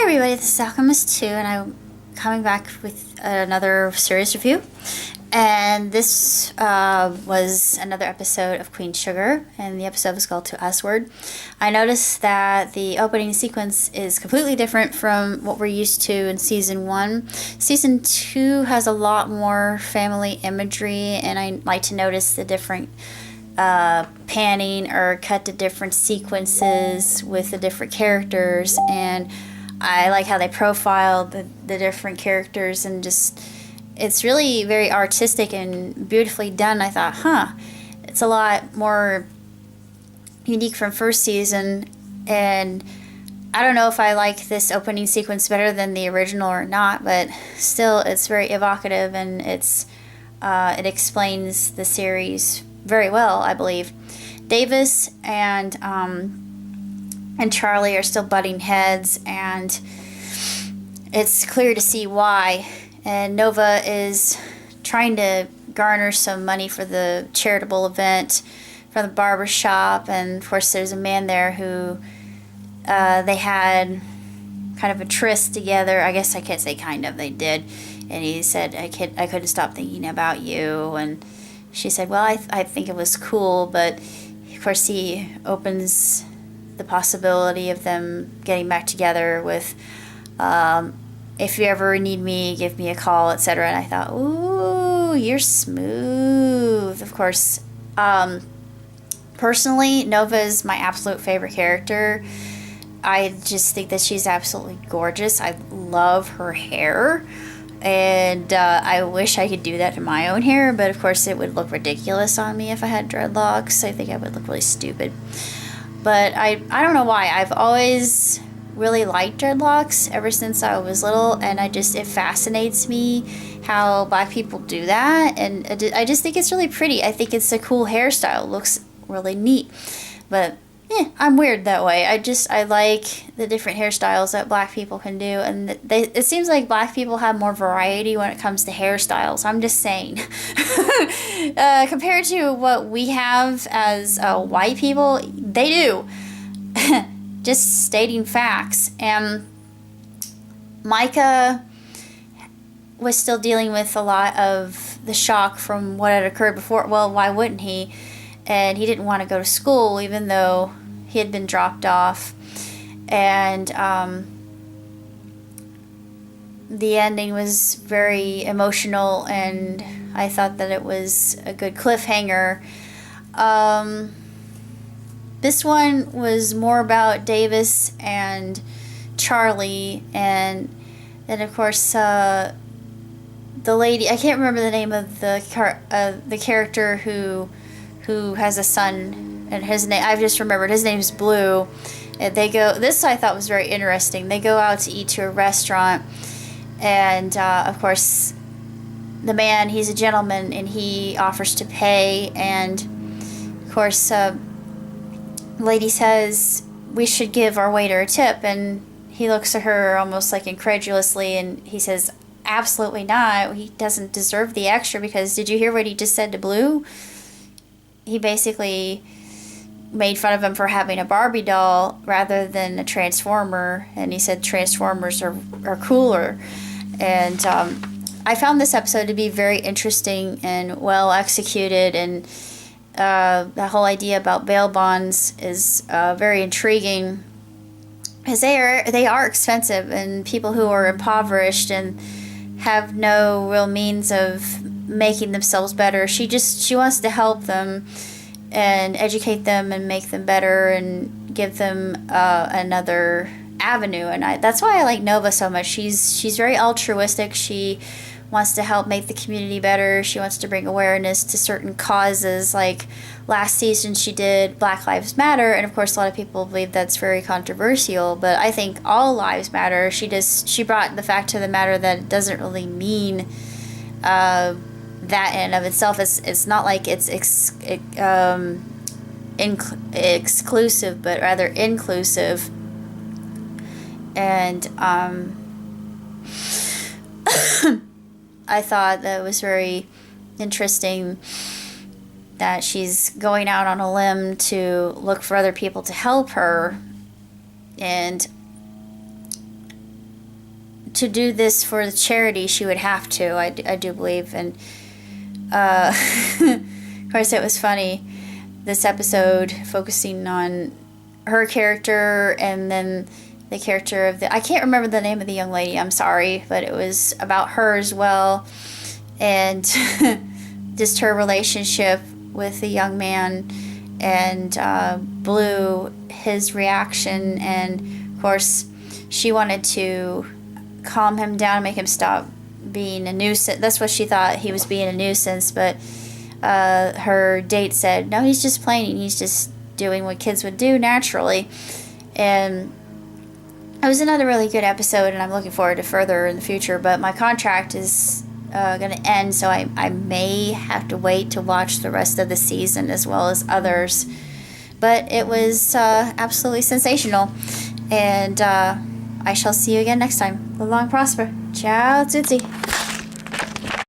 everybody, this is Alchemist 2, and I'm coming back with another series review. And this was another episode of Queen Sugar, and the episode was called To Usward. I noticed that the opening sequence is completely different from what we're used to in Season 1. Season 2 has a lot more family imagery, and I like to notice the different panning or cut to different sequences with the different characters, and I like how they profile the different characters, and just it's really very artistic and beautifully done. I thought, it's a lot more unique from first season, and I don't know if I like this opening sequence better than the original or not, but still it's very evocative, and it explains the series very well, I believe. Davis and Charlie are still butting heads, and it's clear to see why. And Nova is trying to garner some money for the charitable event from the barber shop, and of course there's a man there who they had kind of a tryst together. I guess I can't say kind of, they did. And he said, I couldn't stop thinking about you, and she said, well, I think it was cool, but of course he opens the possibility of them getting back together with, if you ever need me, give me a call, etc. And I thought, ooh, you're smooth. Of course, personally, Nova is my absolute favorite character. I just think that she's absolutely gorgeous. I love her hair. And I wish I could do that to my own hair, but of course it would look ridiculous on me if I had dreadlocks. I think I would look really stupid. But I don't know why. I've always really liked dreadlocks ever since I was little, and it fascinates me how black people do that, and I just think it's really pretty. I think it's a cool hairstyle. It looks really neat. But I'm weird that way. I like the different hairstyles that black people can do, and it seems like black people have more variety when it comes to hairstyles. I'm just saying. Compared to what we have as white people, they do. Just stating facts. And Micah was still dealing with a lot of the shock from what had occurred before. Well, why wouldn't he? And he didn't want to go to school, even though he had been dropped off. And the ending was very emotional, and I thought that it was a good cliffhanger. This one was more about Davis and Charlie, and then of course the lady, I can't remember the name of the character who has a son, and his name, I've just remembered, his name's Blue. And this I thought was very interesting. They go out to eat to a restaurant, and of course the man, he's a gentleman, and he offers to pay, and of course lady says we should give our waiter a tip, and he looks at her almost like incredulously, and he says, absolutely not, he doesn't deserve the extra, because did you hear what he just said to Blue? He basically made fun of him for having a Barbie doll rather than a Transformer, and he said Transformers are cooler. And I found this episode to be very interesting and well executed, and the whole idea about bail bonds is very intriguing, because they are expensive, and people who are impoverished and have no real means of making themselves better, she wants to help them and educate them and make them better and give them another avenue. And that's why I like Nova so much. She's very altruistic. She wants to help make the community better. She wants to bring awareness to certain causes. Like last season she did Black Lives Matter, and of course a lot of people believe that's very controversial, but I think all lives matter. She brought the fact to the matter that it doesn't really mean that in and of itself. It's not like it's exclusive, but rather inclusive. And I thought that was very interesting that she's going out on a limb to look for other people to help her. And to do this for the charity, she would have to. I do believe, and of course, it was funny. This episode focusing on her character and then the character of I can't remember the name of the young lady. I'm sorry, but it was about her as well, and just her relationship with the young man, and Blue, his reaction, and of course she wanted to calm him down, make him stop being a nuisance. That's what she thought, he was being a nuisance, but her date said, no, he's just playing, he's just doing what kids would do naturally. And it was another really good episode, and I'm looking forward to further in the future, but my contract is going to end, so I may have to wait to watch the rest of the season as well as others. But it was absolutely sensational, and I shall see you again next time. Live long and prosper. Ciao, Tootsie.